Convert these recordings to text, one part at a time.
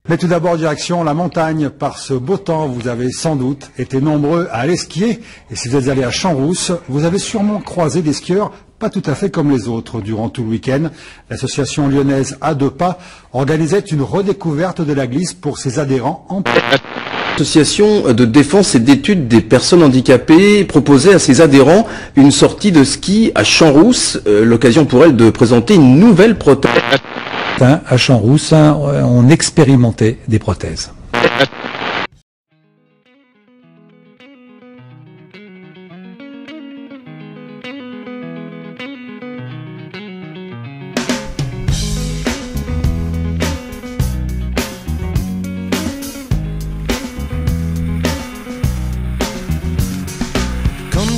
Mais tout d'abord, direction la montagne. Par ce beau temps, vous avez sans doute été nombreux à aller skier. Et si vous êtes allé à Champs-Rousses, vous avez sûrement croisé des skieurs pas tout à fait comme les autres. Durant tout le week-end, l'association lyonnaise A Deux Pas organisait une redécouverte de la glisse pour ses adhérents en L'association de défense et d'études des personnes handicapées proposait à ses adhérents une sortie de ski à Champs-Rousses, l'occasion pour elle de présenter une nouvelle prothèse. À Champs-Rousses, on expérimentait des prothèses.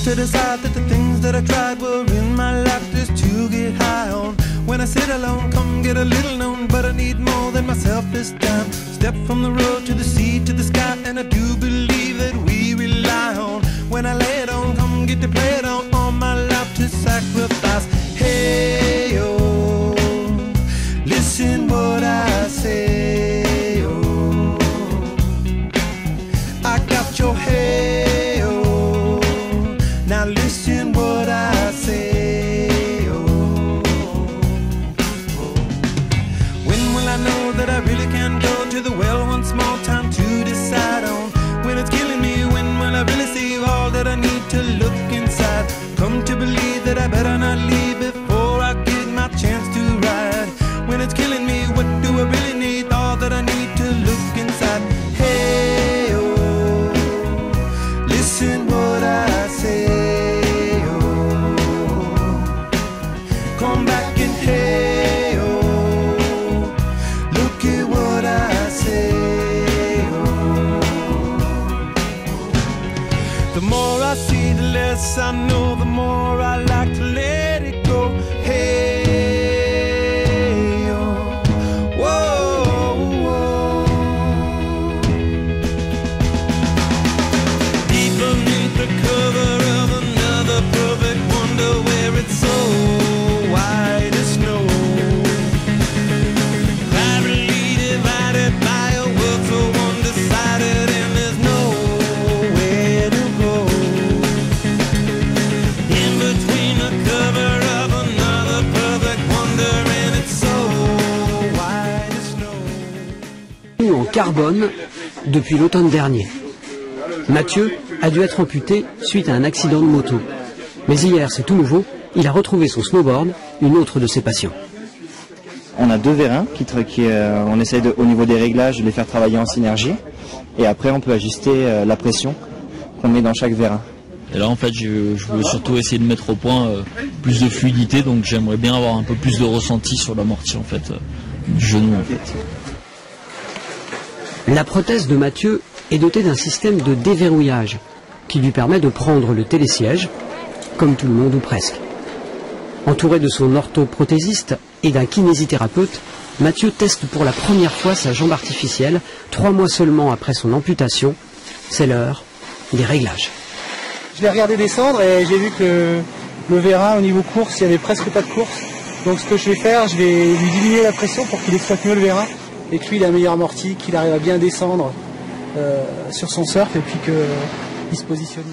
To decide that the things that I tried were in my life just to get high on. When I sit alone, come get a little known, but I need more than myself this time. Step from the road to the sea to the sky, and I do believe that we rely on. When I lay it on, come get to play it on, all my life to sacrifice. Hey, oh, listen what I say, oh, I got your head. Now listen what I say, oh, oh. When will I know that I really can go to the well once more? Time to decide on when it's killing me. When will I really see all that I need to look inside? Come to believe that I better not leave before I get my chance to ride. When it's killing me, what do I really need? All that I need to look inside. Hey, oh, listen what I say. Come back and hey, oh, look at what I say, oh. The more I see, the less I know, the more I like to let it go. Hey, oh, whoa, whoa. Deep beneath the cover of another perfect wonder where it's so white as snow, gravity divided by a world so undecided, and there's nowhere to go. In between the cover of another perfect wonder, and it's so white as snow. En carbone depuis l'automne dernier. Mathieu a dû être amputé suite à un accident de moto. Mais hier, c'est tout nouveau. Il a retrouvé son snowboard, une autre de ses passions. On a deux vérins on essaye au niveau des réglages de les faire travailler en synergie, et après on peut ajuster la pression qu'on met dans chaque vérin. Et là en fait je veux surtout essayer de mettre au point plus de fluidité, donc j'aimerais bien avoir un peu plus de ressenti sur l'amorti en fait, du genou en fait. La prothèse de Mathieu est dotée d'un système de déverrouillage qui lui permet de prendre le télésiège, comme tout le monde ou presque. Entouré de son orthoprothésiste et d'un kinésithérapeute, Mathieu teste pour la première fois sa jambe artificielle, 3 mois seulement après son amputation. C'est l'heure des réglages. Je l'ai regardé descendre et j'ai vu que le vérin au niveau course, il n'y avait presque pas de course. Donc ce que je vais faire, je vais lui diminuer la pression pour qu'il exploite mieux le vérin et que lui il a un meilleur amorti, qu'il arrive à bien descendre sur son surf et puis qu'il se positionne.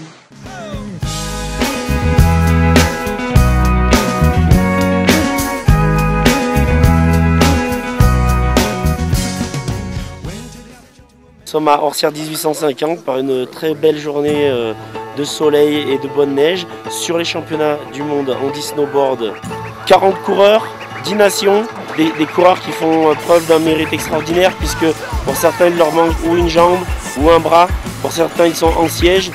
Nous sommes à Orsières 1850 par une très belle journée de soleil et de bonne neige sur les championnats du monde handi snowboard. 40 coureurs, 10 nations, des coureurs qui font preuve d'un mérite extraordinaire puisque pour certains il leur manque ou une jambe ou un bras, pour certains ils sont en siège.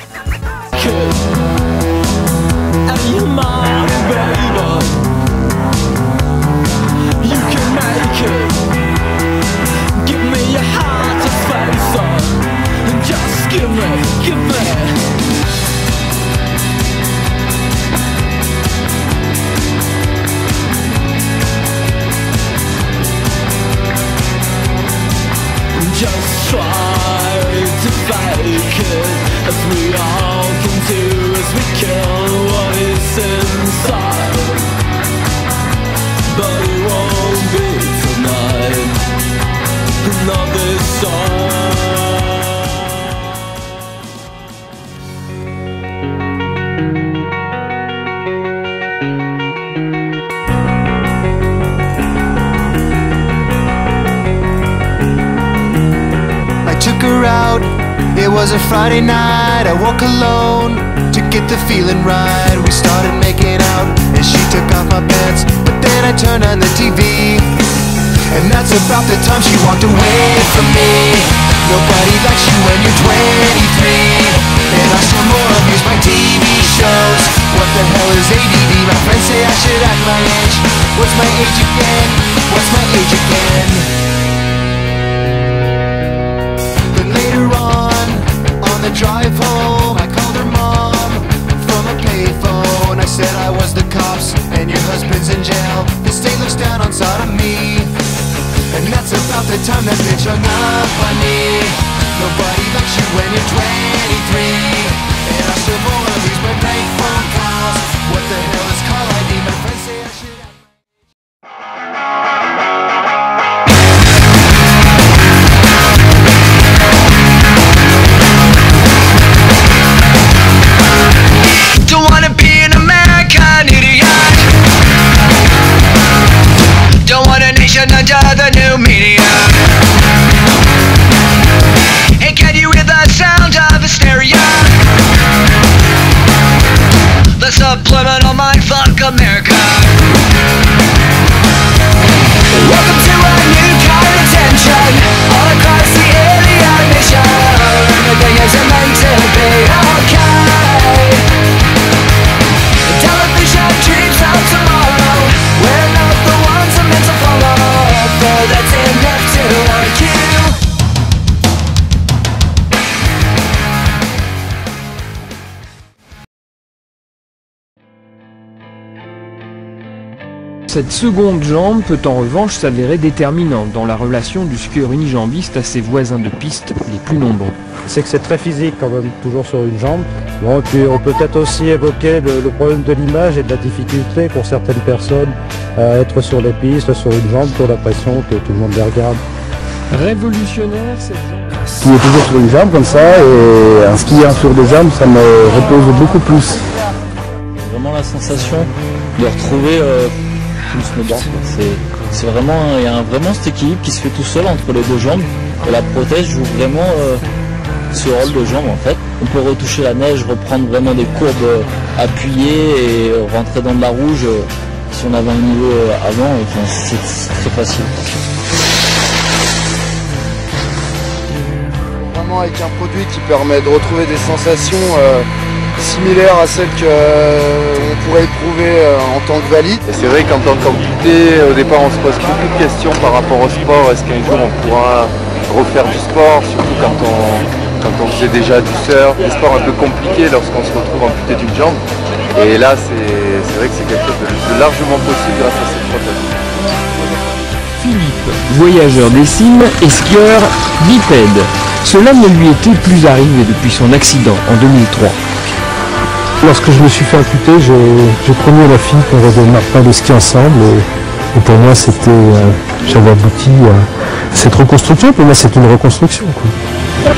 Just try to fake it, as we all can do, as we kill what is inside. But it won't be tonight. of this song. I took her out, it was a Friday night. I woke alone to get the feeling right. We started making out and she took off my pants, but then I turned on the TV, and that's about the time she walked away from me. Nobody likes you when you're 23, and I still more abuse my TV shows. What the hell is ADD? My friends say I should act my age. What's my age again? What's my age again? But later on the drive home, I called her mom from a payphone. I said I was the cops and your husband's in jail. The state looks down on sodomy, and that's about the time that bitch hung up on me. Nobody likes you when you're 23, and I still more abuse my bank phone calls. What the hell is call ID? My friends say I should act. Don't wanna be an American idiot. Don't want a nation under the new media. And can you hear the sound of hysteria? The subliminal mindfuck America. Welcome to a new kind of tension all across the alien nation. Everything isn't meant to be okay. Television dreams of tomorrow, we're not the ones I'm meant to follow, though that's enough to argue. Cette seconde jambe peut en revanche s'avérer déterminante dans la relation du skieur unijambiste à ses voisins de piste les plus nombreux. C'est que c'est très physique quand même, toujours sur une jambe. Bon, et puis on peut peut-être aussi évoquer le problème de l'image et de la difficulté pour certaines personnes à être sur les pistes, sur une jambe, qui ont l'impression que tout le monde les regarde. Révolutionnaire cette jambe. Skier toujours sur une jambe comme ça, et un skieur sur des jambes, ça me repose beaucoup plus. Vraiment la sensation de retrouver le snowboard. C'est vraiment, il y a vraiment cet équilibre qui se fait tout seul entre les deux jambes, et la prothèse joue vraiment ce rôle de jambe en fait. On peut retoucher la neige, reprendre vraiment des courbes appuyées et rentrer dans de la rouge si on avait un niveau avant, enfin, c'est très facile. Vraiment avec un produit qui permet de retrouver des sensations similaires à celles qu'on pourrait éprouver en tant que valide. Et c'est vrai qu'en tant qu'amputé, au départ on se pose beaucoup de questions par rapport au sport. Est-ce qu'un jour on pourra refaire du sport, surtout quand on faisait déjà du surf, des sports un peu compliqués lorsqu'on se retrouve amputé d'une jambe. Et là c'est vrai que c'est quelque chose de largement possible grâce à cette prothèse. Philippe, voyageur des cimes et skieur bipède. Cela ne lui était plus arrivé depuis son accident en 2003. Lorsque je me suis fait amputer, j'ai promis à la fille qu'on redémarre pas le ski ensemble, et pour moi j'avais abouti à cette reconstruction. Pour moi c'est une reconstruction, quoi.